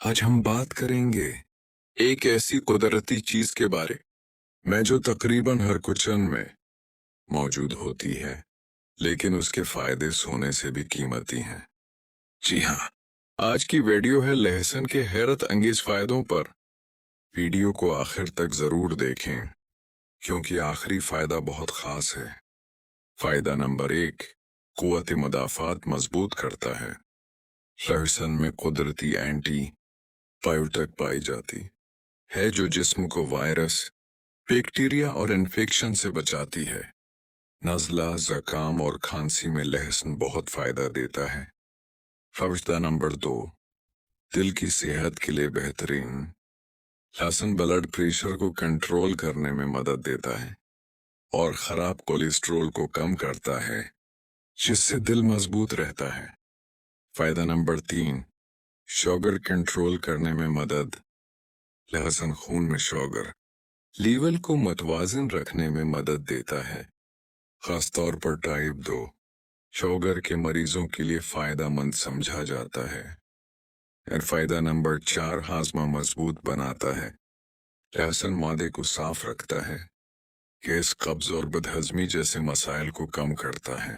आज हम बात करेंगे एक ऐसी कुदरती चीज के बारे में जो तकरीबन हर किचन में मौजूद होती है, लेकिन उसके फायदे सोने से भी कीमती हैं। जी हाँ, आज की वीडियो है लहसुन के हैरत अंगेज फायदों पर। वीडियो को आखिर तक जरूर देखें क्योंकि आखिरी फायदा बहुत खास है। फायदा नंबर 1, कुव्वत मुदाफात मजबूत करता है। लहसुन में कुदरती एंटी बायोटिक पाई जाती है जो जिस्म को वायरस, बैक्टीरिया और इन्फेक्शन से बचाती है। नज़ला, ज़ुकाम और खांसी में लहसुन बहुत फायदा देता है। फायदा नंबर 2, दिल की सेहत के लिए बेहतरीन। लहसुन ब्लड प्रेशर को कंट्रोल करने में मदद देता है और खराब कोलेस्ट्रॉल को कम करता है, जिससे दिल मजबूत रहता है। फायदा नंबर 3, शुगर कंट्रोल करने में मदद। लहसुन खून में शुगर लेवल को मुतवाज़िन रखने में मदद देता है, खास तौर पर टाइप 2 शुगर के मरीजों के लिए फायदेमंद समझा जाता है। और फायदा नंबर 4, हाजमा मजबूत बनाता है। लहसुन मादे को साफ रखता है, गैस, कब्ज और बदहजमी जैसे मसाइल को कम करता है।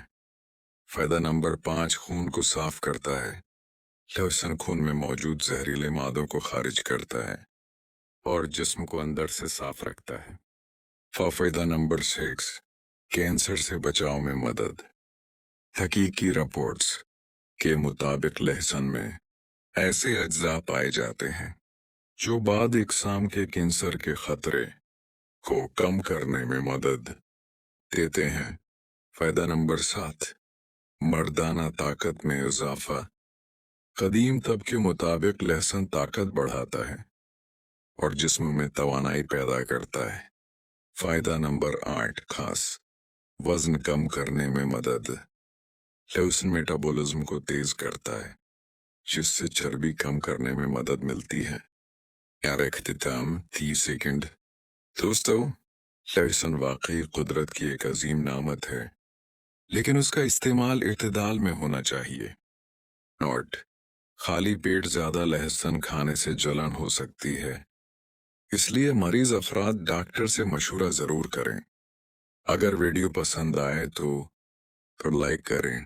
फायदा नंबर 5, खून को साफ करता है। लहसुन खून में मौजूद जहरीले मादों को खारिज करता है और जिस्म को अंदर से साफ रखता है। फायदा नंबर 6, कैंसर से बचाव में मदद। हकीकी रिपोर्ट्स के मुताबिक लहसुन में ऐसे अज्जा पाए जाते हैं जो बाद इकसाम के कैंसर के खतरे को कम करने में मदद देते हैं। फायदा नंबर 7, मर्दाना ताकत में इजाफा। कदीम तब के मुताबिक लहसुन ताकत बढ़ाता है और जिस्म में तवानाई पैदा करता है। फायदा नंबर 8, खास वजन कम करने में मदद। लहसुन मेटाबॉलिज्म को तेज करता है, जिससे चर्बी कम करने में मदद मिलती है। यार इख्तिताम 30 सेकंड। दोस्तों, लहसुन वाकई कुदरत की एक अजीम नामत है, लेकिन उसका इस्तेमाल इत्तेदाल में होना चाहिए। नोट: खाली पेट ज्यादा लहसुन खाने से जलन हो सकती है, इसलिए मरीज अफराद डॉक्टर से मशवरा जरूर करें। अगर वीडियो पसंद आए तो लाइक करें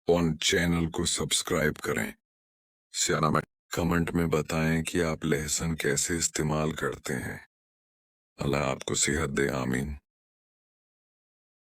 और चैनल को सब्सक्राइब करें। सियाना में कमेंट में बताएं कि आप लहसुन कैसे इस्तेमाल करते हैं। अल्लाह आपको सेहत दे, आमीन।